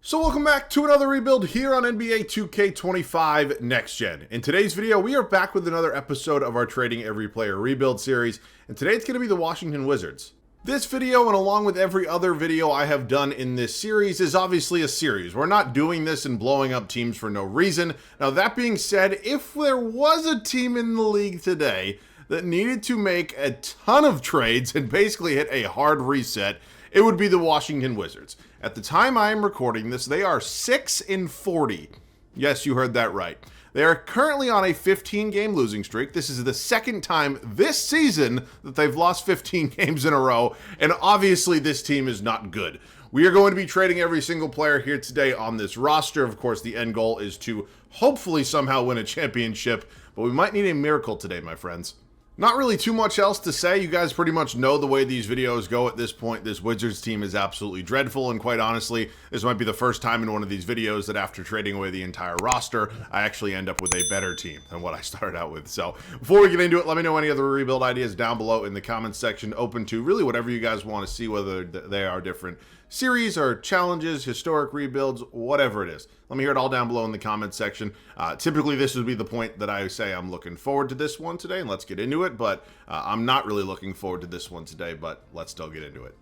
So welcome back to another rebuild here on NBA 2K25 Next Gen. In today's video, we are back with another episode of our Trading Every Player rebuild series, and today it's going to be the Washington Wizards. This video, and along with every other video I have done in this series, is obviously a series. We're not doing this and blowing up teams for no reason. Now that being said, if there was a team in the league today that needed to make a ton of trades and basically hit a hard reset, it would be the Washington Wizards. At the time I am recording this, they are 6-40. Yes, you heard that right. They are currently on a 15-game losing streak. This is the second time this season that they've lost 15 games in a row, and obviously this team is not good. We are going to be trading every single player here today on this roster. Of course, the end goal is to hopefully somehow win a championship, but we might need a miracle today, my friends. Not really too much else to say. You guys pretty much know the way these videos go at this point. This Wizards team is absolutely dreadful, and quite honestly, this might be the first time in one of these videos that after trading away the entire roster, I actually end up with a better team than what I started out with. So before we get into it, let me know any other rebuild ideas down below in the comments section, open to really whatever you guys want to see, whether they are different series or challenges, historic rebuilds, whatever it is. Let me hear it all down below in the comments section. Typically, this would be the point that I say I'm looking forward to this one today, and let's get into it. But I'm not really looking forward to this one today, but let's still get into it.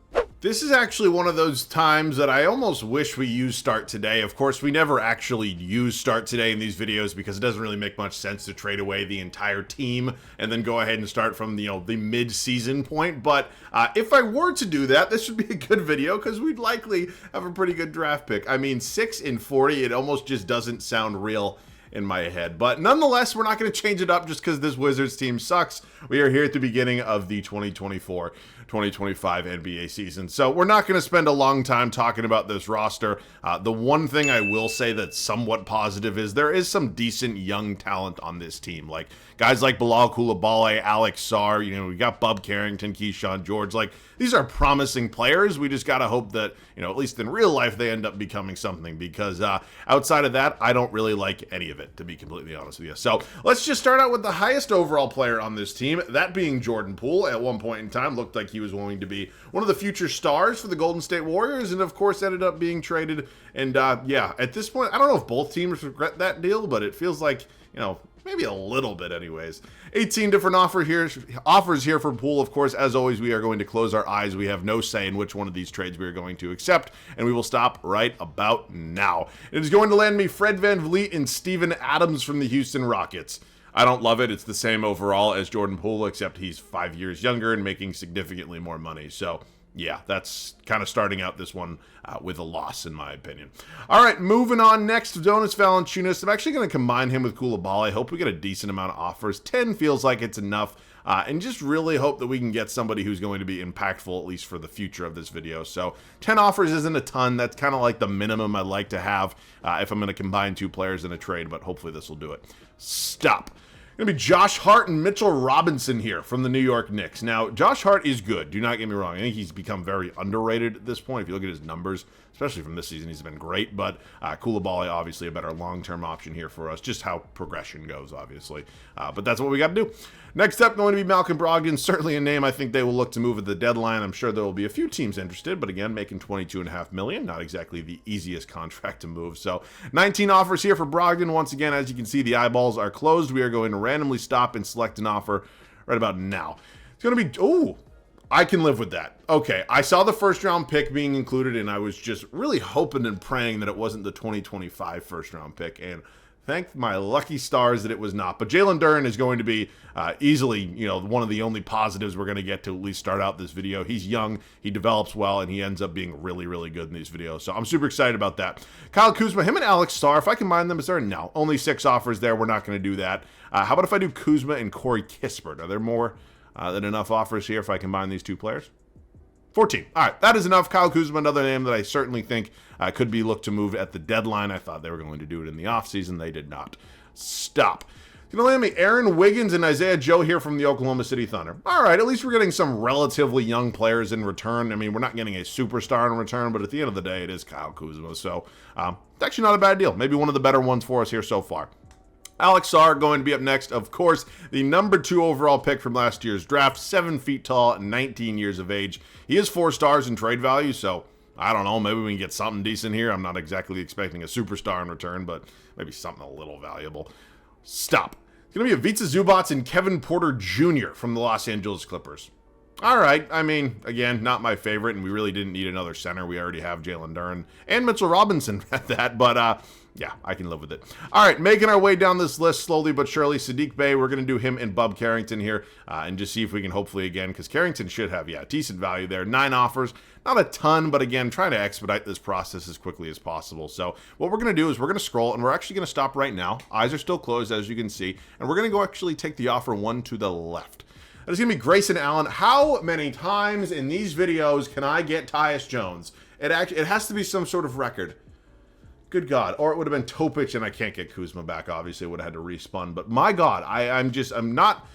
This is actually one of those times that I almost wish we used start today. Of course, we never actually use start today in these videos because it doesn't really make much sense to trade away the entire team and then go ahead and start from the mid-season point. But if I were to do that, this would be a good video because we'd likely have a pretty good draft pick. I mean, 6-40, it almost just doesn't sound real in my head. But nonetheless, we're not going to change it up just because this Wizards team sucks. We are here at the beginning of the 2024-2025 NBA season. So we're not going to spend a long time talking about this roster. The one thing I will say that's somewhat positive is there is some decent young talent on this team. Like guys like Bilal Coulibaly, Alex Sarr, we got Bub Carrington, Keyshawn George. Like these are promising players. We just got to hope that, at least in real life, they end up becoming something because outside of that, I don't really like any of it, to be completely honest with you. So let's just start out with the highest overall player on this team, that being Jordan Poole. At one point in time, looked like he was going to be one of the future stars for the Golden State Warriors, and of course ended up being traded. And yeah, at this point, I don't know if both teams regret that deal, but it feels like, maybe a little bit anyways. 18 different offers here for Poole. Of course, as always, we are going to close our eyes. We have no say in which one of these trades we are going to accept, and we will stop right about now. It is going to land me Fred VanVleet and Steven Adams from the Houston Rockets. I don't love it. It's the same overall as Jordan Poole, except he's 5 years younger and making significantly more money. So yeah, that's kind of starting out this one with a loss, in my opinion. All right, moving on next, Jonas Valanciunas. I'm actually going to combine him with Coulibaly. I hope we get a decent amount of offers. 10 feels like it's enough, and just really hope that we can get somebody who's going to be impactful, at least for the future of this video. So 10 offers isn't a ton. That's kind of like the minimum I'd like to have if I'm going to combine two players in a trade, but hopefully this will do it. Stop. Going to be Josh Hart and Mitchell Robinson here from the New York Knicks. Now, Josh Hart is good. Do not get me wrong. I think he's become very underrated at this point. If you look at his numbers, especially from this season, he's been great. But Coulibaly, obviously, a better long-term option here for us. Just how progression goes, obviously. But that's what we got to do. Next up, going to be Malcolm Brogdon. Certainly a name I think they will look to move at the deadline. I'm sure there will be a few teams interested. But again, making $22.5 million, not exactly the easiest contract to move. So 19 offers here for Brogdon. Once again, as you can see, the eyeballs are closed. We are going to randomly stop and select an offer right about now. It's going to be, oh, I can live with that. Okay, I saw the first round pick being included, and I was just really hoping and praying that it wasn't the 2025 first round pick, and thank my lucky stars that it was not. But Jalen Duren is going to be easily, one of the only positives we're going to get to at least start out this video. He's young, he develops well, and he ends up being really, really good in these videos. So I'm super excited about that. Kyle Kuzma, him and Alex Sarr, if I combine them, is there? No. Only 6 offers there. We're not going to do that. How about if I do Kuzma and Corey Kispert? Are there more than enough offers here if I combine these two players? 14. All right, that is enough. Kyle Kuzma, another name that I certainly think could be looked to move at the deadline. I thought they were going to do it in the offseason. They did not. Stop. Going to land me Aaron Wiggins and Isaiah Joe here from the Oklahoma City Thunder. All right, at least we're getting some relatively young players in return. I mean, we're not getting a superstar in return, but at the end of the day, it is Kyle Kuzma. So it's actually not a bad deal. Maybe one of the better ones for us here so far. Alex Sarr going to be up next. Of course, the number 2 overall pick from last year's draft, 7 feet tall, 19 years of age. He is 4 stars in trade value, so I don't know, maybe we can get something decent here. I'm not exactly expecting a superstar in return, but maybe something a little valuable. Stop. It's going to be Ivica Zubac and Kevin Porter Jr. from the Los Angeles Clippers. All right, I mean, again, not my favorite, and we really didn't need another center. We already have Jalen Duren and Mitchell Robinson at that, but yeah, I can live with it. All right, making our way down this list slowly but surely. Sadiq Bey, we're going to do him and Bub Carrington here and just see if we can hopefully, again, because Carrington should have, yeah, decent value there. 9 offers, not a ton, but again, trying to expedite this process as quickly as possible. So what we're going to do is we're going to scroll, and we're actually going to stop right now. Eyes are still closed, as you can see, and we're going to go actually take the offer one to the left. That is going to be Grayson Allen. How many times in these videos can I get Tyus Jones? It has to be some sort of record. Good God. Or it would have been Topic, and I can't get Kuzma back. Obviously, I would have had to respun. But my God, I'm not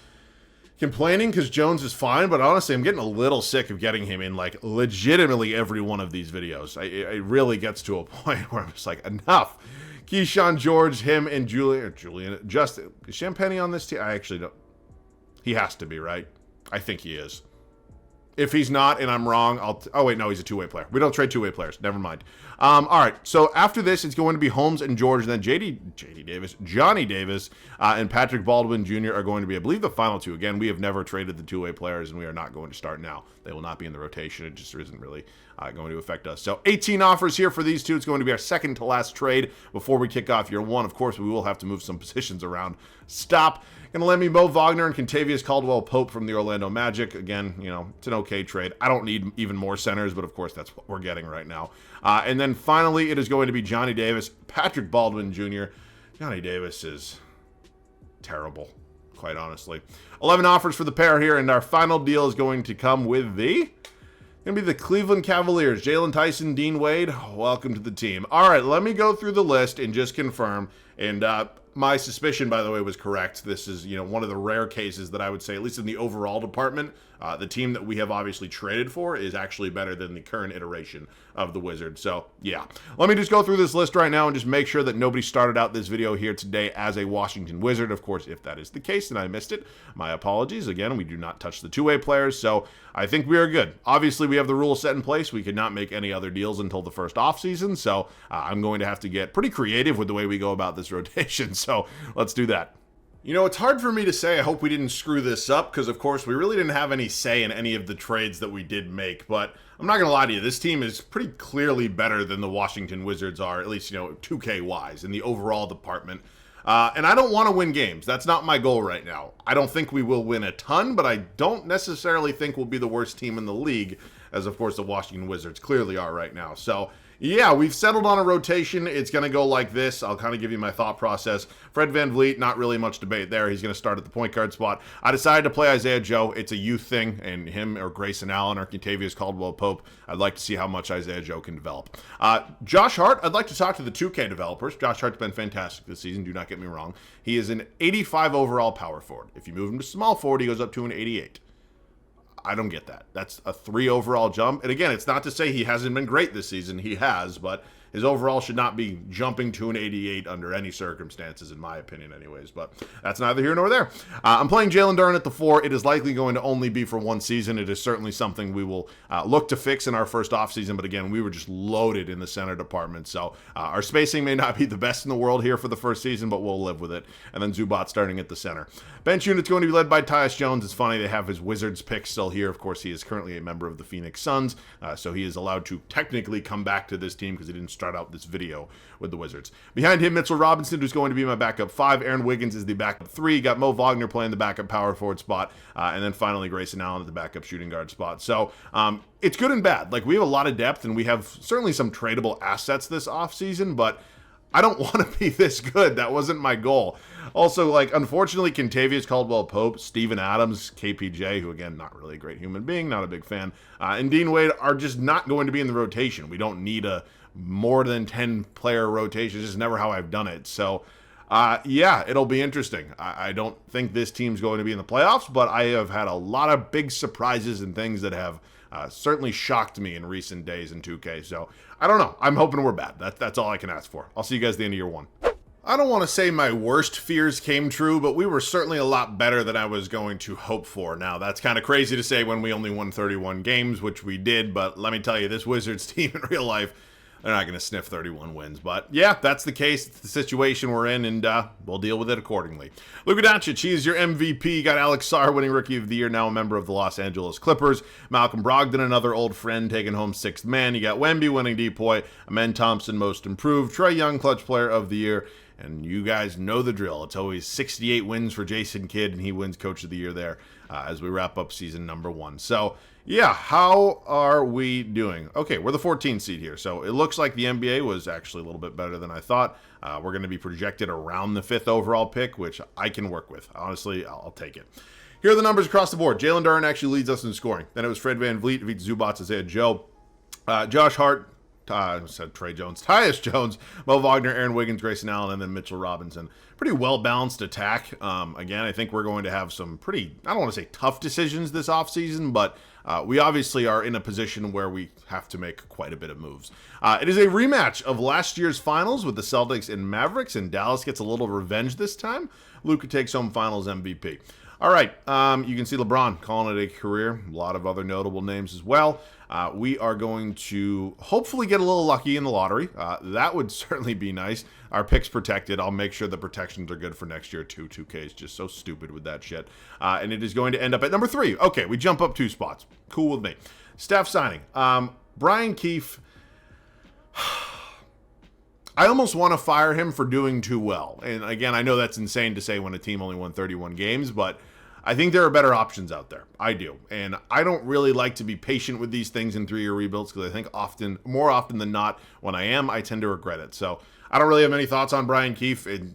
complaining because Jones is fine, but honestly, I'm getting a little sick of getting him in, like, legitimately every one of these videos. It really gets to a point where I'm just like, enough. Keyshawn George, him, and Julian. Just, is Champagne on this team? I actually don't. He has to be, right? I think he is. If he's not, and I'm wrong, oh, wait, no, he's a two-way player. We don't trade two-way players. Never mind. All right, so after this, it's going to be Holmes and George, and then Johnny Davis, and Patrick Baldwin Jr. are going to be, I believe, the final two. Again, we have never traded the two-way players, and we are not going to start now. They will not be in the rotation. It just isn't really going to affect us. So 18 offers here for these two. It's going to be our second to last trade before we kick off year one. Of course, we will have to move some positions around. Stop. Going to lend me Mo Wagner and Kentavious Caldwell-Pope from the Orlando Magic. Again, you know, it's an okay trade. I don't need even more centers, but of course that's what we're getting right now. And then finally, it is going to be Johnny Davis, Patrick Baldwin Jr. Johnny Davis is terrible, quite honestly. 11 offers for the pair here, and our final deal is going to come with the... Going to be the Cleveland Cavaliers. Jalen Tyson, Dean Wade, welcome to the team. All right, let me go through the list and just confirm. And my suspicion, by the way, was correct. This is, you know, one of the rare cases that I would say, at least in the overall department, the team that we have obviously traded for is actually better than the current iteration of the Wizards. So, yeah. Let me just go through this list right now and just make sure that nobody started out this video here today as a Washington Wizard. Of course, if that is the case and I missed it, my apologies. Again, we do not touch the two-way players, so I think we are good. Obviously, we have the rules set in place. We could not make any other deals until the first offseason, so I'm going to have to get pretty creative with the way we go about this rotation, so let's do that. You know, it's hard for me to say I hope we didn't screw this up because, of course, we really didn't have any say in any of the trades that we did make. But I'm not going to lie to you. This team is pretty clearly better than the Washington Wizards are, at least, you know, 2K-wise in the overall department. And I don't want to win games. That's not my goal right now. I don't think we will win a ton, but I don't necessarily think we'll be the worst team in the league, as, of course, the Washington Wizards clearly are right now. So, yeah, we've settled on a rotation. It's going to go like this. I'll kind of give you my thought process. Fred VanVleet, not really much debate there. He's going to start at the point guard spot. I decided to play Isaiah Joe. It's a youth thing, and him or Grayson Allen or Kentavious Caldwell-Pope, I'd like to see how much Isaiah Joe can develop. Josh Hart, I'd like to talk to the 2K developers. Josh Hart's been fantastic this season, do not get me wrong. He is an 85 overall power forward. If you move him to small forward, he goes up to an 88. I don't get that. That's a 3 overall jump. And again, it's not to say he hasn't been great this season. He has, but his overall should not be jumping to an 88 under any circumstances, in my opinion anyways. But that's neither here nor there. I'm playing Jalen Duren at the 4. It is likely going to only be for one season. It is certainly something we will look to fix in our first offseason. But again, we were just loaded in the center department. So our spacing may not be the best in the world here for the first season, but we'll live with it. And then Zubac starting at the center. Bench unit's going to be led by Tyus Jones. It's funny, they have his Wizards pick still here. Of course, he is currently a member of the Phoenix Suns, so he is allowed to technically come back to this team because he didn't start out this video with the Wizards. Behind him, Mitchell Robinson, who's going to be my backup 5. Aaron Wiggins is the backup 3. Got Mo Wagner playing the backup power forward spot, and then finally Grayson Allen at the backup shooting guard spot. So it's good and bad. Like, we have a lot of depth, and we have certainly some tradable assets this offseason, but I don't want to be this good. That wasn't my goal. Also, like, unfortunately, Kentavious Caldwell-Pope, Steven Adams, KPJ, who, again, not really a great human being, not a big fan, and Dean Wade are just not going to be in the rotation. We don't need a more than 10-player rotation. It's just never how I've done it. So, yeah, it'll be interesting. I don't think this team's going to be in the playoffs, but I have had a lot of big surprises and things that have certainly shocked me in recent days in 2K. So, I don't know. I'm hoping we're bad. That's all I can ask for. I'll see you guys at the end of year 1. I don't want to say my worst fears came true, but we were certainly a lot better than I was going to hope for. Now, that's kind of crazy to say when we only won 31 games, which we did, but let me tell you, this Wizards team in real life, they're not going to sniff 31 wins. But yeah, that's the case. It's the situation we're in, and we'll deal with it accordingly. Luka Doncic, he is your MVP. You got Alex Sarr winning Rookie of the Year, now a member of the Los Angeles Clippers. Malcolm Brogdon, another old friend, taking home 6th man. You got Wemby winning Depoy. Amen Thompson, most improved. Trae Young, Clutch Player of the Year. And you guys know the drill. It's always 68 wins for Jason Kidd, and he wins Coach of the Year there as we wrap up season number 1. So, yeah, how are we doing? Okay, we're the 14th seed here. So it looks like the NBA was actually a little bit better than I thought. We're going to be projected around the 5th overall pick, which I can work with. Honestly, I'll take it. Here are the numbers across the board. Jalen Duren actually leads us in scoring. Then it was Fred VanVleet, Vita Zubac, Isaiah Joe, Josh Hart, I said Trey Jones, Tyus Jones, Mo Wagner, Aaron Wiggins, Grayson Allen, and then Mitchell Robinson. Pretty well-balanced attack. Again, I think we're going to have some pretty, I don't want to say tough decisions this offseason, but we obviously are in a position where we have to make quite a bit of moves. It is a rematch of last year's finals with the Celtics and Mavericks, and Dallas gets a little revenge this time. Luka takes home finals MVP. All right, you can see LeBron calling it a career. A lot of other notable names as well. We are going to hopefully get a little lucky in the lottery. That would certainly be nice. Our pick's protected. I'll make sure the protections are good for next year, too. 2K is just so stupid with that shit. And it is going to end up at number 3. Okay, we jump up 2 spots. Cool with me. Staff signing. Brian Keefe. I almost want to fire him for doing too well. And again, I know that's insane to say when a team only won 31 games, but I think there are better options out there. I do. And I don't really like to be patient with these things in 3-year rebuilds because I think more often than not, when I tend to regret it. So I don't really have any thoughts on Brian Keefe. It's,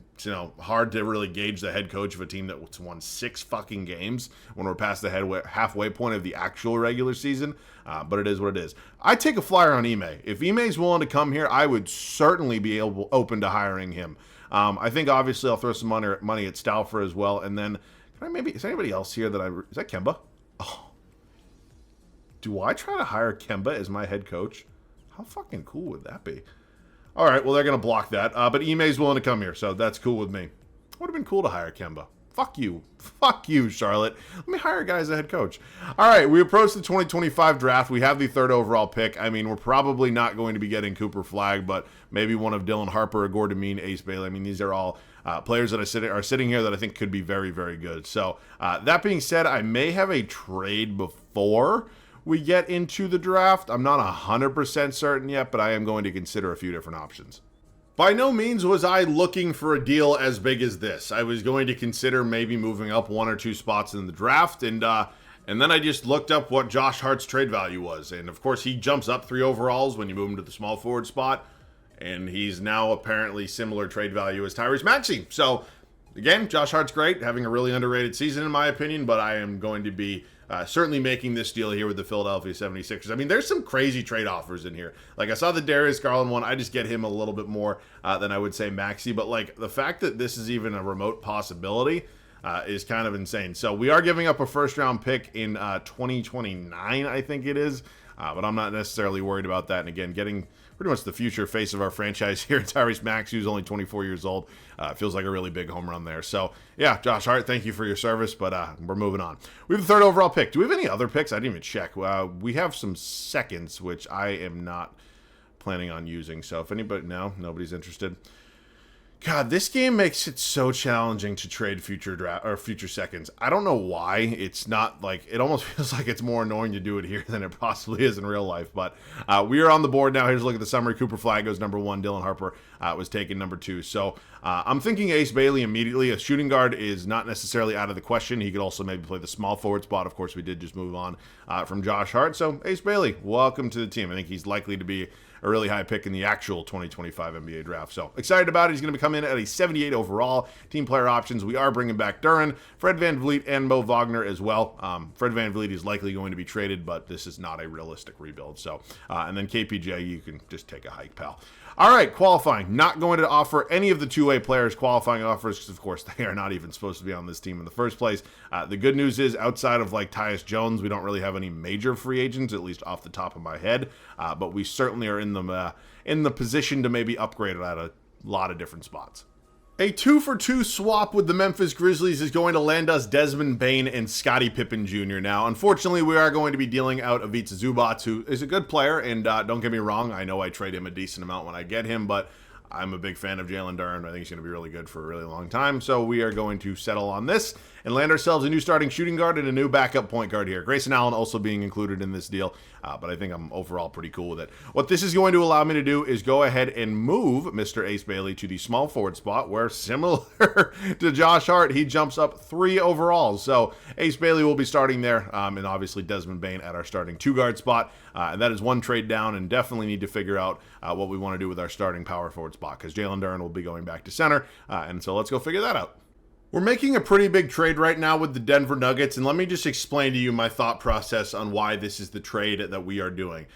hard to really gauge the head coach of a team that's won 6 fucking games when we're past the halfway point of the actual regular season. But it is what it is. I take a flyer on Ime. If Ime's willing to come here, I would certainly be open to hiring him. I think obviously I'll throw some money at Stauffer as well. And then is anybody else here is that Kemba? Oh. Do I try to hire Kemba as my head coach? How fucking cool would that be? All right, well, they're going to block that. But Ime's willing to come here, so that's cool with me. Would have been cool to hire Kemba. Fuck you. Fuck you, Charlotte. Let me hire a guy as a head coach. All right, we approach the 2025 draft. We have the 3rd overall pick. I mean, we're probably not going to be getting Cooper Flagg, but maybe one of Dylan Harper, or Gordon Mean, Ace Bailey. I mean, these are all players that are sitting here that I think could be very, very good. So that being said, I may have a trade before we get into the draft. I'm not 100% certain yet, but I am going to consider a few different options. By no means was I looking for a deal as big as this. I was going to consider maybe moving up 1 or 2 spots in the draft, and then I just looked up what Josh Hart's trade value was. And of course, he jumps up 3 overalls when you move him to the small forward spot, and he's now apparently similar trade value as Tyrese Maxey. So again, Josh Hart's great, having a really underrated season in my opinion, but I am going to be certainly making this deal here with the Philadelphia 76ers. I mean, there's some crazy trade offers in here. Like, I saw the Darius Garland one. I just get him a little bit more than I would say Maxey. But, like, the fact that this is even a remote possibility is kind of insane. So we are giving up a first-round pick in 2029, I think it is. But I'm not necessarily worried about that. And, again, getting pretty much the future face of our franchise here, Tyrese Maxey, who's only 24 years old. Feels like a really big home run there. So, yeah, Josh Hart, thank you for your service, but we're moving on. We have the 3rd overall pick. Do we have any other picks? I didn't even check. We have some seconds, which I am not planning on using. So if anybody, no, nobody's interested. God, this game makes it so challenging to trade future seconds. I don't know why. It's not like, it almost feels like it's more annoying to do it here than it possibly is in real life. But we are on the board now. Here's a look at the summary. Cooper Flagg goes number 1. Dylan Harper was taken number 2. So I'm thinking Ace Bailey immediately. A shooting guard is not necessarily out of the question. He could also maybe play the small forward spot. Of course, we did just move on from Josh Hart. So Ace Bailey, welcome to the team. I think he's likely to be a really high pick in the actual 2025 NBA draft. So excited about it. He's going to come in at a 78 overall. Team player options. We are bringing back Duren, Fred VanVleet, and Mo Wagner as well. Fred VanVleet is likely going to be traded, but this is not a realistic rebuild. So, and then KPJ, you can just take a hike, pal. All right, qualifying. Not going to offer any of the two-way players qualifying offers because, of course, they are not even supposed to be on this team in the first place. The good news is, outside of, like, Tyus Jones, we don't really have any major free agents, at least off the top of my head. But we certainly are in the position to maybe upgrade it at a lot of different spots. A 2-for-2 swap with the Memphis Grizzlies is going to land us Desmond Bane and Scottie Pippen Jr. Now, unfortunately, we are going to be dealing out Ivica Zubac, who is a good player, and don't get me wrong, I know I trade him a decent amount when I get him, but I'm a big fan of Jalen Duren. I think he's going to be really good for a really long time, so we are going to settle on this and land ourselves a new starting shooting guard and a new backup point guard here. Grayson Allen also being included in this deal, but I think I'm overall pretty cool with it. What this is going to allow me to do is go ahead and move Mr. Ace Bailey to the small forward spot, where similar to Josh Hart, he jumps up 3 overalls. So Ace Bailey will be starting there, and obviously Desmond Bane at our starting 2-guard spot. And that is one trade down, and definitely need to figure out what we want to do with our starting power forward spot, because Jalen Duren will be going back to center, and so let's go figure that out. We're making a pretty big trade right now with the Denver Nuggets, and let me just explain to you my thought process on why this is the trade that we are doing.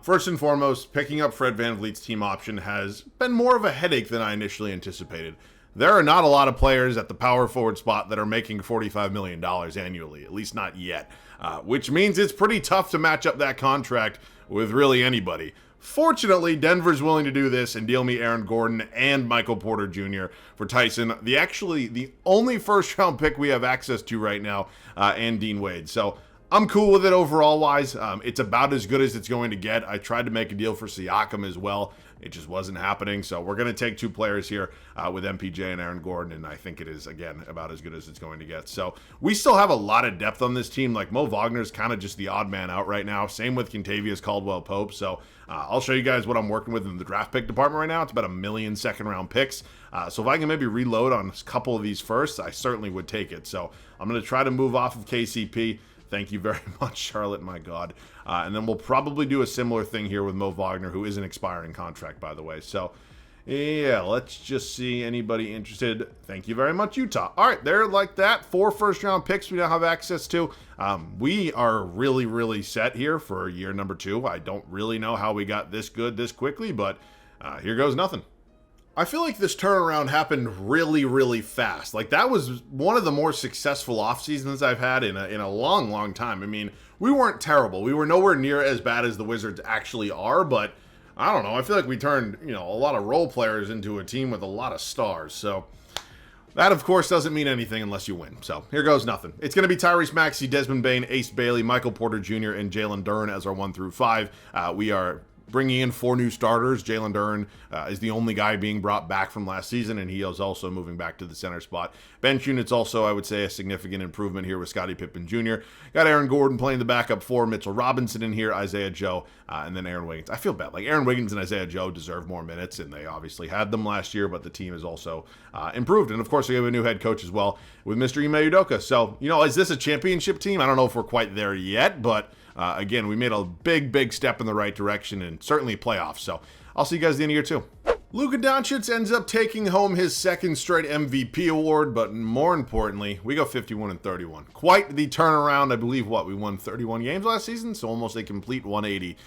First and foremost, picking up Fred VanVleet's team option has been more of a headache than I initially anticipated. There are not a lot of players at the power forward spot that are making $45 million annually, at least not yet, which means it's pretty tough to match up that contract with really anybody. Fortunately, Denver's willing to do this and deal me Aaron Gordon and Michael Porter Jr. for Tyson, the only first-round pick we have access to right now, and Dean Wade. So I'm cool with it overall-wise. It's about as good as it's going to get. I tried to make a deal for Siakam as well. It just wasn't happening. So we're going to take 2 players here with MPJ and Aaron Gordon, and I think it is, again, about as good as it's going to get. So we still have a lot of depth on this team. Like, Mo Wagner's kind of just the odd man out right now. Same with Kentavious Caldwell-Pope. So I'll show you guys what I'm working with in the draft pick department right now. It's about 1 million second-round picks. So if I can maybe reload on a couple of these first, I certainly would take it. So I'm going to try to move off of KCP. Thank you very much, Charlotte, my God. And then we'll probably do a similar thing here with Mo Wagner, who is an expiring contract, by the way. So, yeah, let's just see anybody interested. Thank you very much, Utah. All right, there, like that. 4 first-round picks we now have access to. We are really, really set here for year number 2. I don't really know how we got this good this quickly, but here goes nothing. I feel like this turnaround happened really, really fast. Like, that was one of the more successful off seasons I've had in a long, long time. I mean, we weren't terrible. We were nowhere near as bad as the Wizards actually are, but I don't know. I feel like we turned, a lot of role players into a team with a lot of stars. So that, of course, doesn't mean anything unless you win. So here goes nothing. It's going to be Tyrese Maxey, Desmond Bane, Ace Bailey, Michael Porter Jr., and Jalen Duren as our 1 through 5. We are bringing in 4 new starters. Jalen Duren is the only guy being brought back from last season, and he is also moving back to the center spot. Bench unit's also, I would say, a significant improvement here with Scottie Pippen Jr. Got Aaron Gordon playing the backup 4, Mitchell Robinson in here, Isaiah Joe, and then Aaron Wiggins. I feel bad. Like, Aaron Wiggins and Isaiah Joe deserve more minutes, and they obviously had them last year, but the team has also improved. And, of course, we have a new head coach as well with Mr. Ime Udoka. So, is this a championship team? I don't know if we're quite there yet, but again, we made a big step in the right direction, and certainly playoffs. So I'll see you guys at the end of year 2. Luka Doncic ends up taking home his 2nd straight MVP award, but more importantly, we go 51-31. Quite the turnaround. I believe, we won 31 games last season, so almost a complete 180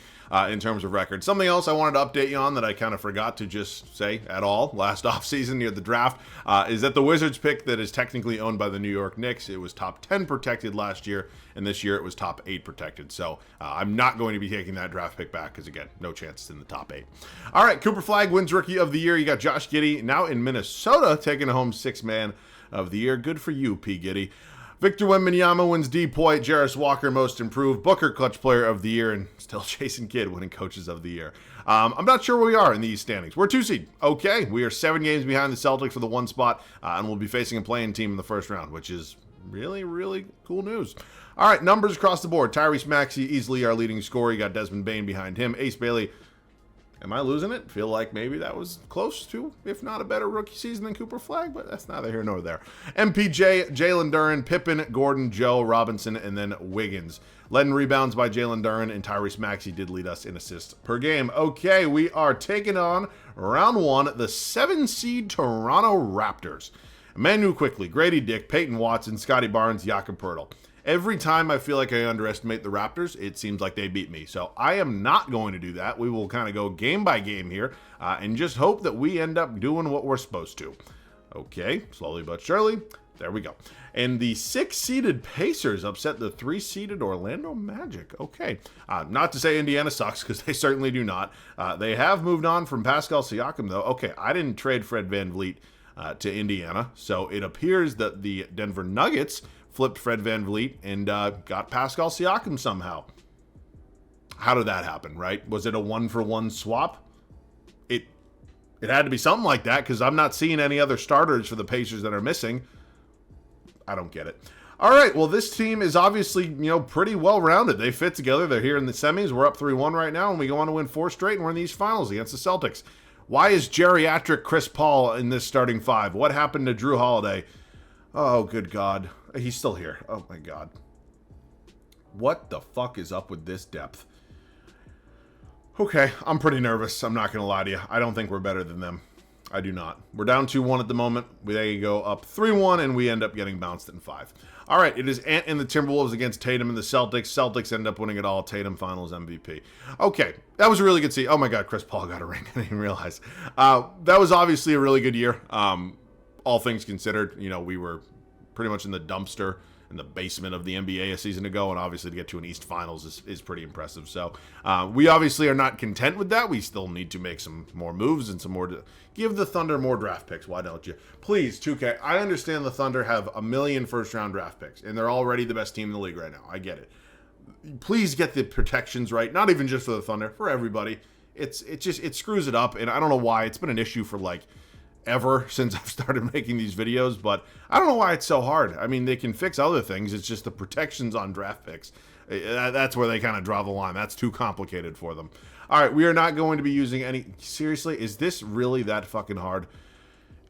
in terms of record. Something else I wanted to update you on that I kind of forgot to just say at all last offseason near the draft is that the Wizards pick that is technically owned by the New York Knicks, it was top 10 protected last year, and this year it was top 8 protected. So I'm not going to be taking that draft pick back because, again, no chance it's in the top 8. All right, Cooper Flagg wins Rookie of the Year. You got Josh Giddey now in Minnesota taking home 6th Man of the Year. Good for you, P. Giddey. Victor Wembanyama wins D-Point, Jarris Walker Most Improved, Booker Clutch Player of the Year, and still Jason Kidd winning Coaches of the Year. I'm not sure where we are in these standings. We're 2 seed. Okay, we are 7 games behind the Celtics for the 1 spot, and we'll be facing a play-in team in the first round, which is really, really cool news. All right, numbers across the board. Tyrese Maxey, easily our leading scorer. You got Desmond Bane behind him. Ace Bailey. Am I losing it? Feel like maybe that was close to, if not a better rookie season than Cooper Flagg, but that's neither here nor there. MPJ, Jalen Duren, Pippen, Gordon, Joe, Robinson, and then Wiggins. Led in rebounds by Jalen Duren, and Tyrese Maxey did lead us in assists per game. Okay, we are taking on round 1, the 7 seed Toronto Raptors. Manu Quickly, Grady Dick, Peyton Watson, Scotty Barnes, Jakob Poeltl. Every time I feel like I underestimate the Raptors, it seems like they beat me. So I am not going to do that. We will kind of go game by game here and just hope that we end up doing what we're supposed to. Okay, slowly but surely. There we go. And the 6-seeded Pacers upset the 3-seeded Orlando Magic. Okay, not to say Indiana sucks, because they certainly do not. They have moved on from Pascal Siakam, though. Okay, I didn't trade Fred VanVleet to Indiana. So it appears that the Denver Nuggets flipped Fred VanVleet and got Pascal Siakam somehow. How did that happen, right? Was it a 1-for-1 swap? It had to be something like that, because I'm not seeing any other starters for the Pacers that are missing. I don't get it. All right, well, this team is obviously, pretty well-rounded. They fit together. They're here in the semis. We're up 3-1 right now, and we go on to win 4 straight, and we're in these finals against the Celtics. Why is geriatric Chris Paul in this starting 5? What happened to Drew Holiday? Oh, good God. He's still here. Oh, my God. What the fuck is up with this depth? Okay, I'm pretty nervous. I'm not going to lie to you. I don't think we're better than them. I do not. We're down 2-1 at the moment. They go up 3-1, and we end up getting bounced in 5. All right, it is Ant and the Timberwolves against Tatum and the Celtics. Celtics end up winning it all. Tatum finals MVP. Okay, that was a really good see. Oh, my God, Chris Paul got a ring. I didn't even realize. That was obviously a really good year. All things considered, we were pretty much in the dumpster in the basement of the NBA a season ago, and obviously to get to an East Finals is pretty impressive. So we obviously are not content with that. We still need to make some more moves and some more to give the Thunder more draft picks. Why don't you? Please, 2K, I understand the Thunder have 1 million first-round draft picks, and they're already the best team in the league right now. I get it. Please get the protections right, not even just for the Thunder, for everybody. It screws it up, and I don't know why. It's been an issue for ever since I've started making these videos, but I don't know why it's so hard. I mean, they can fix other things. It's just the protections on draft picks. That's where they kind of draw the line. That's too complicated for them. All right, we are not going to be using any... Seriously, is this really that fucking hard?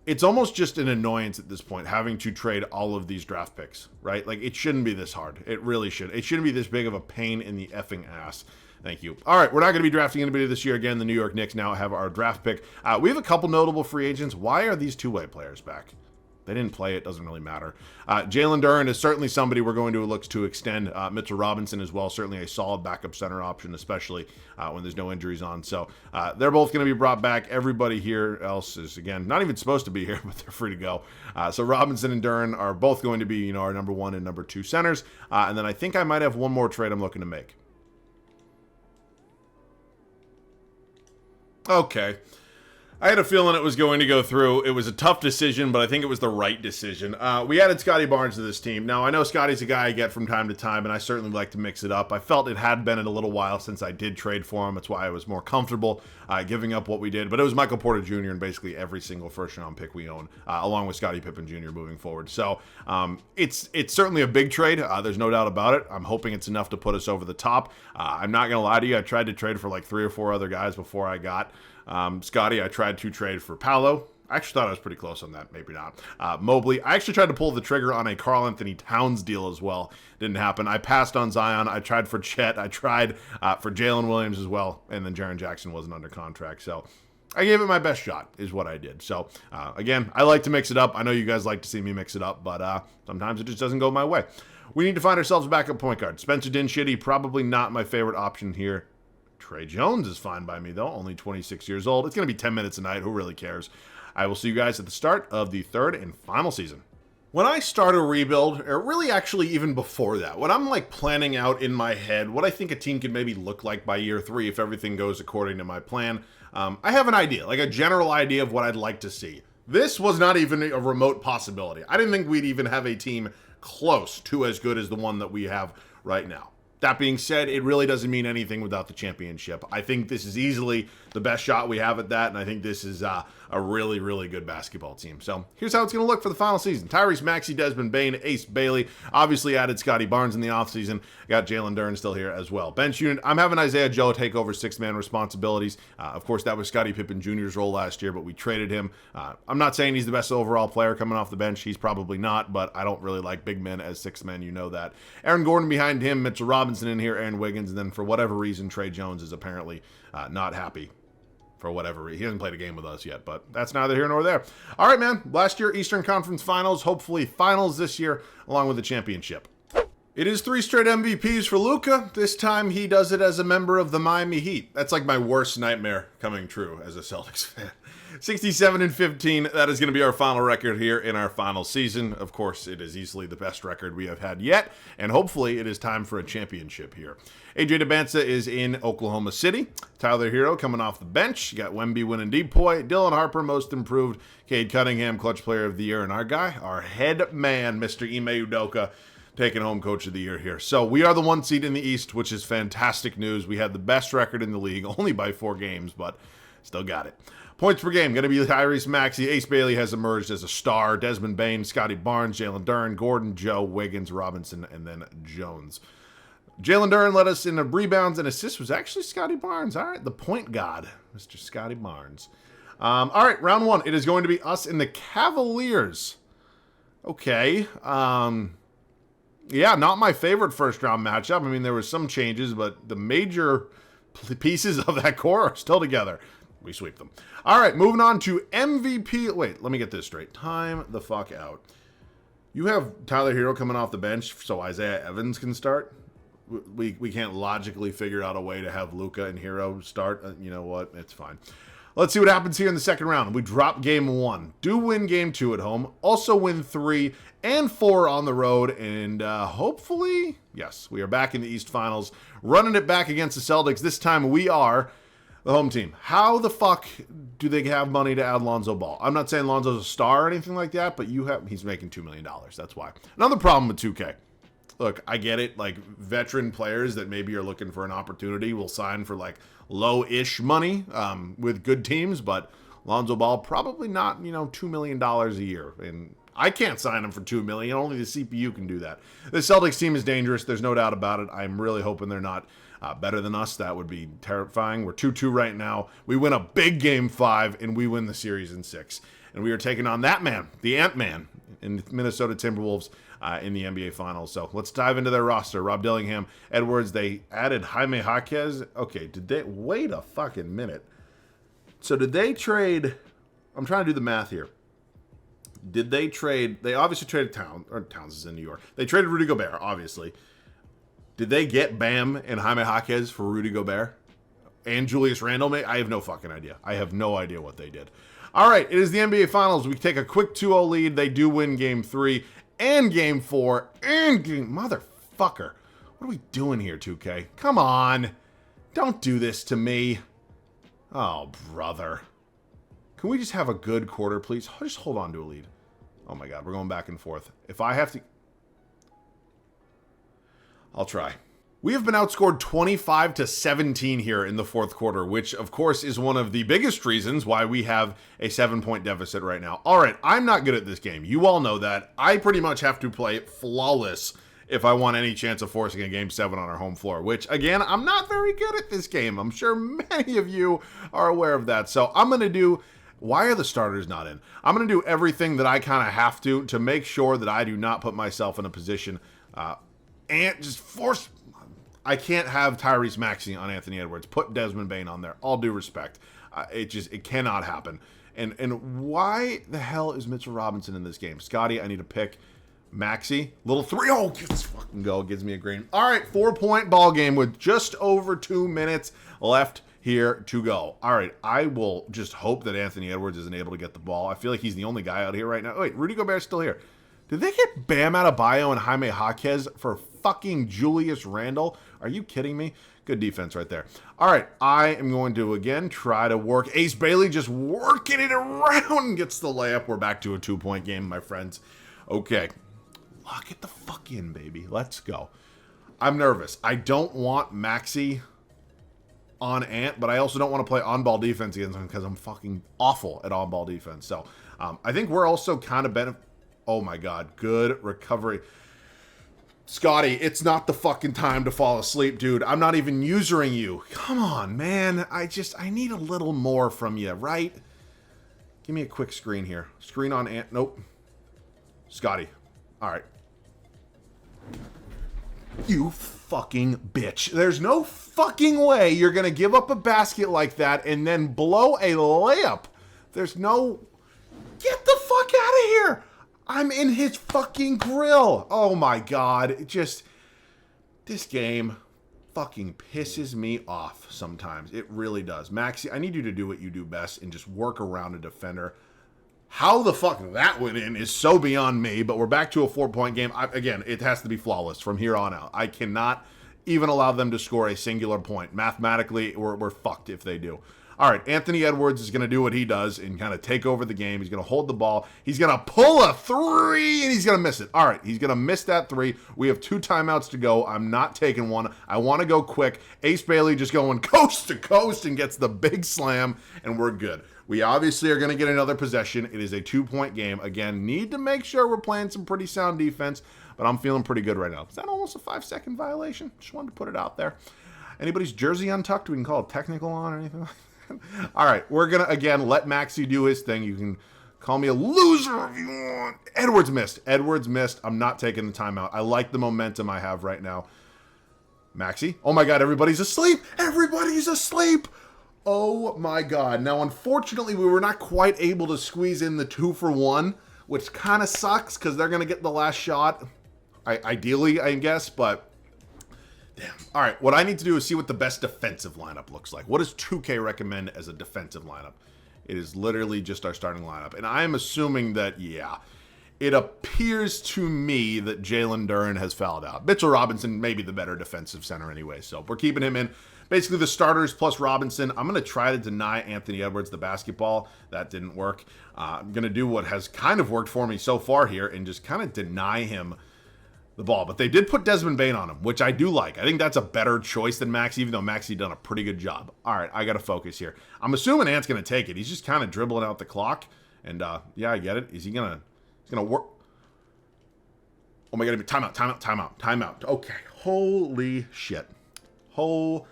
It's almost just an annoyance at this point, having to trade all of these draft picks, right? It shouldn't be this hard. It really should. It shouldn't be this big of a pain in the effing ass. Thank you. All right, we're not going to be drafting anybody this year again. The New York Knicks now have our draft pick. We have a couple notable free agents. Why are these two-way players back? They didn't play. It doesn't really matter. Jalen Duren is certainly somebody we're going to look to extend. Mitchell Robinson as well, certainly a solid backup center option, especially when there's no injuries on. So they're both going to be brought back. Everybody here else is, again, not even supposed to be here, but they're free to go. So Robinson and Duren are both going to be, our number 1 and number 2 centers. And then I think I might have one more trade I'm looking to make. Okay. I had a feeling it was going to go through. It was a tough decision, but I think it was the right decision. We added Scotty Barnes to this team. Now, I know Scotty's a guy I get from time to time, and I certainly like to mix it up. I felt it had been a little while since I did trade for him. That's why I was more comfortable giving up what we did. But it was Michael Porter Jr. and basically every single first-round pick we own, along with Scottie Pippen Jr. moving forward. So it's certainly a big trade. There's no doubt about it. I'm hoping it's enough to put us over the top. I'm not going to lie to you. I tried to trade for 3 or 4 other guys before I got Scotty. I tried to trade for Paolo. I actually thought I was pretty close on that. Maybe not. Mobley. I actually tried to pull the trigger on a Karl Anthony Towns deal as well. Didn't happen. I passed on Zion. I tried for Chet. I tried for Jalen Williams as well. And then Jaren Jackson wasn't under contract. So I gave it my best shot is what I did. So again, I like to mix it up. I know you guys like to see me mix it up, but sometimes it just doesn't go my way. We need to find ourselves a backup point guard. Spencer Dinwiddie, probably not my favorite option here. Trey Jones is fine by me, though. Only 26 years old. It's going to be 10 minutes a night. Who really cares? I will see you guys at the start of the 3rd and final season. When I start a rebuild, or really actually even before that, when I'm planning out in my head what I think a team could maybe look like by year 3 if everything goes according to my plan, I have an idea, a general idea of what I'd like to see. This was not even a remote possibility. I didn't think we'd even have a team close to as good as the one that we have right now. That being said, it really doesn't mean anything without the championship. I think this is easily the best shot we have at that, and I think this is a really, really good basketball team. So here's how it's going to look for the final season. Tyrese Maxey, Desmond Bane, Ace Bailey. Obviously added Scotty Barnes in the offseason. Got Jalen Duren still here as well. Bench unit, I'm having Isaiah Joe take over 6-man responsibilities. Of course, that was Scottie Pippen Jr.'s role last year, but we traded him. I'm not saying he's the best overall player coming off the bench. He's probably not, but I don't really like big men as 6 men. You know that. Aaron Gordon behind him, Mitchell Robinson in here, Aaron Wiggins, and then for whatever reason, Trey Jones is apparently not happy. For whatever reason. He hasn't played a game with us yet, but that's neither here nor there. All right, man. Last year, Eastern Conference Finals. Hopefully finals this year, along with the championship. It is 3 straight MVPs for Luka. This time he does it as a member of the Miami Heat. That's like my worst nightmare coming true as a Celtics fan. 67-15, that is going to be our final record here in our final season. Of course, it is easily the best record we have had yet, and hopefully it is time for a championship here. AJ DeBanza is in Oklahoma City. Tyler Hero coming off the bench. You got Wemby winning Depoy. Dylan Harper, most improved. Cade Cunningham, clutch player of the year. And our guy, our head man, Mr. Ime Udoka, taking home coach of the year here. So we are the 1 seed in the East, which is fantastic news. We had the best record in the league, only by 4 games, but still got it. Points per game, going to be Tyrese Maxey. Ace Bailey has emerged as a star. Desmond Bain, Scotty Barnes, Jalen Duren, Gordon, Joe, Wiggins, Robinson, and then Jones. Jalen Duren led us in the rebounds and assists. Was actually Scotty Barnes. All right, the point god, Mr. Scotty Barnes. All right, round 1. It is going to be us and the Cavaliers. Okay. Yeah, not my favorite first-round matchup. I mean, there were some changes, but the major pieces of that core are still together. We sweep them. All right, moving on to MVP. Wait, let me get this straight. Time the fuck out. You have Tyler Hero coming off the bench so Isaiah Evans can start. We can't logically figure out a way to have Luka and Hero start. You know what? It's fine. Let's see what happens here in the second round. We drop game 1. Do win game 2 at home. Also win 3 and 4 on the road. And hopefully, yes, we are back in the East Finals. Running it back against the Celtics. This time we are the home team. How the fuck do they have money to add Lonzo Ball? I'm not saying Lonzo's a star or anything like that, but he's making $2 million. That's why. Another problem with 2K. Look, I get it. Like, veteran players that maybe are looking for an opportunity will sign for, like, low-ish money with good teams, but Lonzo Ball probably not, $2 million a year. And I can't sign him for $2 million. Only the CPU can do that. The Celtics team is dangerous. There's no doubt about it. I'm really hoping they're not better than us. That would be terrifying. We're 2-2 right now. We win a big game 5, and we win the series in 6. And we are taking on that man, the Ant-Man, in Minnesota Timberwolves in the NBA Finals. So let's dive into their roster. Rob Dillingham, Edwards, they added Jaime Jaquez. Okay, did they, wait a fucking minute. So did they trade, I'm trying to do the math here. Did they trade, they obviously traded Towns is in New York. They traded Rudy Gobert, obviously. Did they get Bam and Jaime Jaquez for Rudy Gobert? And Julius Randle? I have no fucking idea. I have no idea what they did. All right, it is the NBA Finals. We take a quick 2-0 lead. They do win game 3 and game 4 and game... Motherfucker. What are we doing here, 2K? Come on. Don't do this to me. Oh, brother. Can we just have a good quarter, please? Just hold on to a lead. Oh, my God. We're going back and forth. If I have to... I'll try. We have been outscored 25-17 here in the fourth quarter, which, of course, is one of the biggest reasons why we have a 7-point deficit right now. All right, I'm not good at this game. You all know that. I pretty much have to play flawless if I want any chance of forcing a Game 7 on our home floor, which, again, I'm not very good at this game. I'm sure many of you are aware of that. So I'm going to do... Why are the starters not in? I'm going to do everything that I kind of have to make sure that I do not put myself in a position and just force... I can't have Tyrese Maxey on Anthony Edwards. Put Desmond Bain on there. All due respect. It cannot happen. And why the hell is Mitchell Robinson in this game? Scotty, I need to pick Maxey. Little 3. Oh, let's fucking go. Gives me a green. All right, 4-point ball game with just over 2 minutes left here to go. All right, I will just hope that Anthony Edwards isn't able to get the ball. I feel like he's the only guy out here right now. Wait, Rudy Gobert's still here. Did they get Bam Adebayo and Jaime Jaquez for fucking Julius Randle? Are you kidding me? Good defense right there. All right, I am going to, again, try to work. Ace Bailey just working it around and gets the layup. We're back to a 2-point game, my friends. Okay, lock it the fuck in, baby. Let's go. I'm nervous. I don't want Maxey on Ant, but I also don't want to play on-ball defense against him because I'm fucking awful at on-ball defense. So I think we're also kind of oh my God, good recovery. Scotty, it's not the fucking time to fall asleep, dude. I'm not even usering you. Come on, man. I need a little more from you, right? Give me a quick screen here. Screen on Ant. Nope. Scotty. All right. You fucking bitch. There's no fucking way you're going to give up a basket like that and then blow a layup. There's no... Get the fuck out of here. I'm in his fucking grill. Oh my God. This game fucking pisses me off sometimes. It really does. Maxi, I need you to do what you do best and just work around a defender. How the fuck that went in is so beyond me, but we're back to a 4-point game. Again, it has to be flawless from here on out. I cannot even allow them to score a singular point. Mathematically, we're fucked if they do. All right, Anthony Edwards is going to do what he does and kind of take over the game. He's going to hold the ball. He's going to pull a 3, and he's going to miss it. All right, he's going to miss that 3. We have 2 timeouts to go. I'm not taking one. I want to go quick. Ace Bailey just going coast to coast and gets the big slam, and we're good. We obviously are going to get another possession. It is a 2-point game. Again, need to make sure we're playing some pretty sound defense, but I'm feeling pretty good right now. Is that almost a 5-second violation? Just wanted to put it out there. Anybody's jersey untucked we can call a technical on or anything like that? All right, we're going to, again, let Maxi do his thing. You can call me a loser if you want. Edwards missed. Edwards missed. I'm not taking the timeout. I like the momentum I have right now. Maxi. Oh, my God, everybody's asleep. Everybody's asleep. Oh, my God. Now, unfortunately, we were not quite able to squeeze in the 2-for-1, which kind of sucks because they're going to get the last shot, ideally, I guess, but damn. All right, what I need to do is see what the best defensive lineup looks like. What does 2K recommend as a defensive lineup? It is literally just our starting lineup. And I'm assuming that, yeah, it appears to me that Jalen Duren has fouled out. Mitchell Robinson may be the better defensive center anyway, so we're keeping him in. Basically, the starters plus Robinson. I'm going to try to deny Anthony Edwards the basketball. That didn't work. I'm going to do what has kind of worked for me so far here and just kind of deny him the ball. But they did put Desmond Bane on him, which I do like. I think that's a better choice than Maxi, even though Maxi done a pretty good job. All right, I got to focus here. I'm assuming Ant's going to take it. He's just kind of dribbling out the clock. And, yeah, I get it. Is he going to... He's going to work... Oh, my God. Timeout. Okay. Holy shit. Holy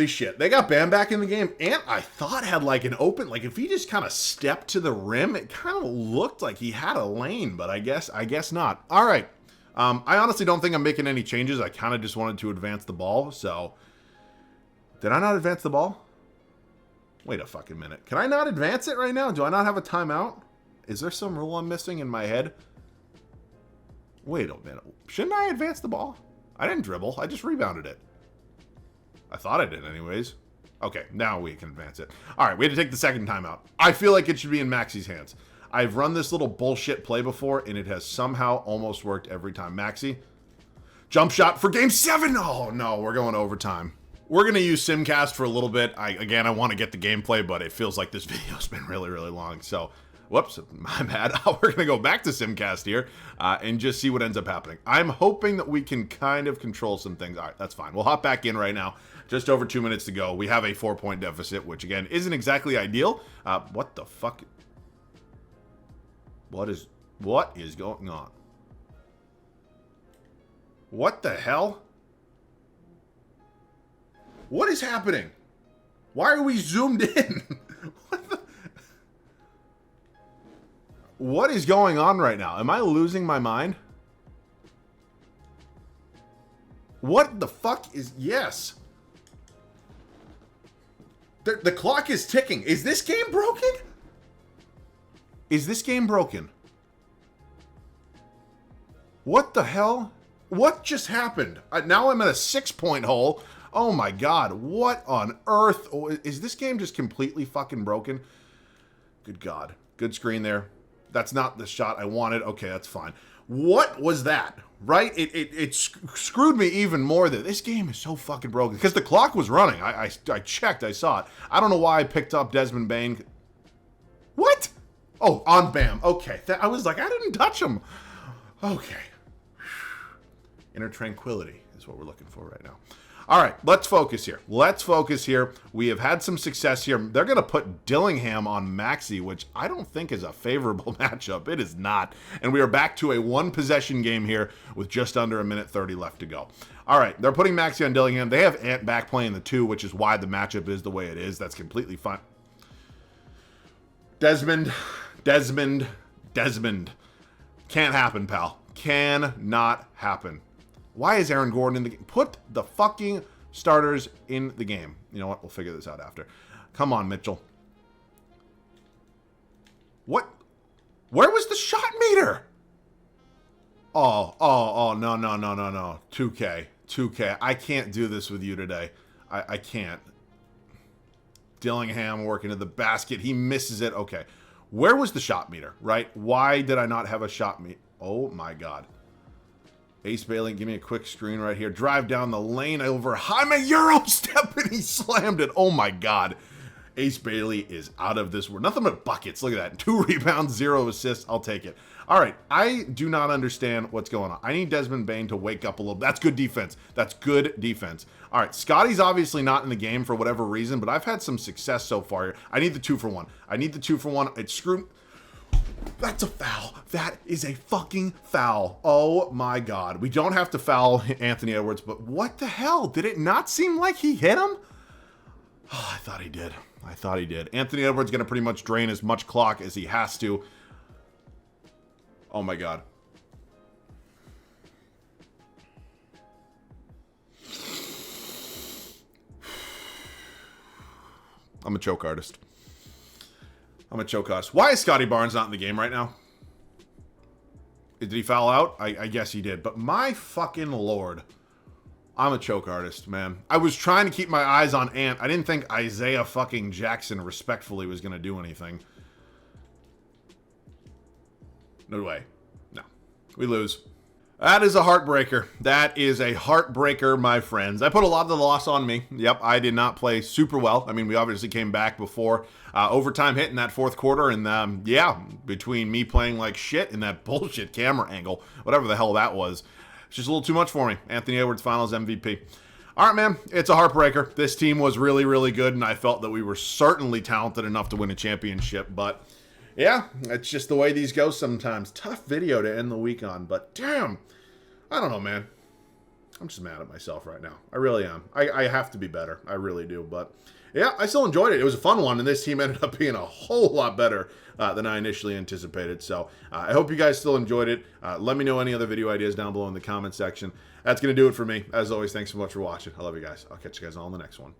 shit. They got Bam back in the game. Ant, I thought, had, like, an open... Like, if he just kind of stepped to the rim, it kind of looked like he had a lane. But I guess not. All right. I honestly don't think I'm making any changes. I kind of just wanted to advance the ball, so... Did I not advance the ball? Wait a fucking minute. Can I not advance it right now? Do I not have a timeout? Is there some rule I'm missing in my head? Wait a minute. Shouldn't I advance the ball? I didn't dribble. I just rebounded it. I thought I did anyways. Okay, now we can advance it. All right, we had to take the second timeout. I feel like it should be in Maxi's hands. I've run this little bullshit play before, and it has somehow almost worked every time. Maxi, jump shot for game 7. Oh, no, we're going overtime. We're going to use Simcast for a little bit. I want to get the gameplay, but it feels like this video's been really, really long. So, whoops, my bad. We're going to go back to Simcast here and just see what ends up happening. I'm hoping that we can kind of control some things. All right, that's fine. We'll hop back in right now. Just over 2 minutes to go. We have a 4-point deficit, which, again, isn't exactly ideal. What the fuck? What is going on? What the hell? What is happening? Why are we zoomed in? What is going on right now? Am I losing my mind? What the fuck is... Yes. The clock is ticking. Is this game broken? Is this game broken? What the hell? What just happened? Now I'm at a 6-point hole. Oh my God. What on earth? Oh, is this game just completely fucking broken? Good God. Good screen there. That's not the shot I wanted. Okay, that's fine. What was that? Right? It screwed me even more that this game is so fucking broken. Because the clock was running. I checked. I saw it. I don't know why I picked up Desmond Bane. What? Oh, on Bam. Okay. I was like, I didn't touch him. Okay. Inner tranquility is what we're looking for right now. All right, let's focus here. We have had some success here. They're going to put Dillingham on Maxi, which I don't think is a favorable matchup. It is not. And we are back to a 1-possession game here with just under 1:30 left to go. All right, they're putting Maxi on Dillingham. They have Ant back playing the 2, which is why the matchup is the way it is. That's completely fine. Desmond. Can't happen, pal. Cannot happen. Why is Aaron Gordon in the game? Put the fucking starters in the game. You know what? We'll figure this out after. Come on, Mitchell. What? Where was the shot meter? Oh, no, no, no, no, no. 2K. 2K. I can't do this with you today. I can't. Dillingham working to the basket. He misses it. Okay. Where was the shot meter, right? Why did I not have a shot meter? Oh, my God. Ace Bailey, give me a quick screen right here. Drive down the lane over Jaime Euro step, and he slammed it. Oh, my God. Ace Bailey is out of this world. Nothing but buckets. Look at that. 2 rebounds, 0 assists. I'll take it. All right. I do not understand what's going on. I need Desmond Bane to wake up a little. That's good defense. That's good defense. All right. Scotty's obviously not in the game for whatever reason, but I've had some success so far here. I need the 2-for-1. I need the 2-for-1. It's screwed. That's a foul. That is a fucking foul. Oh, my God. We don't have to foul Anthony Edwards, but what the hell? Did it not seem like he hit him? Oh, I thought he did. I thought he did. Anthony Edwards going to pretty much drain as much clock as he has to. Oh, my God. I'm a choke artist. I'm a choke artist. Why is Scotty Barnes not in the game right now? Did he foul out? I guess he did. But my fucking Lord. I'm a choke artist, man. I was trying to keep my eyes on Ant. I didn't think Isaiah fucking Jackson respectfully was going to do anything. No way. No. We lose. That is a heartbreaker. That is a heartbreaker, my friends. I put a lot of the loss on me. Yep, I did not play super well. I mean, we obviously came back before overtime hit in that fourth quarter. And yeah, between me playing like shit and that bullshit camera angle, whatever the hell that was, it's just a little too much for me. Anthony Edwards, Finals MVP. All right, man, it's a heartbreaker. This team was really, really good, and I felt that we were certainly talented enough to win a championship. But yeah, it's just the way these go sometimes. Tough video to end the week on, but damn, I don't know, man. I'm just mad at myself right now. I really am. I have to be better. I really do. But yeah, I still enjoyed it. It was a fun one, and this team ended up being a whole lot better than I initially anticipated. So I hope you guys still enjoyed it. Let me know any other video ideas down below in the comment section. That's going to do it for me. As always, thanks so much for watching. I love you guys. I'll catch you guys all in the next one.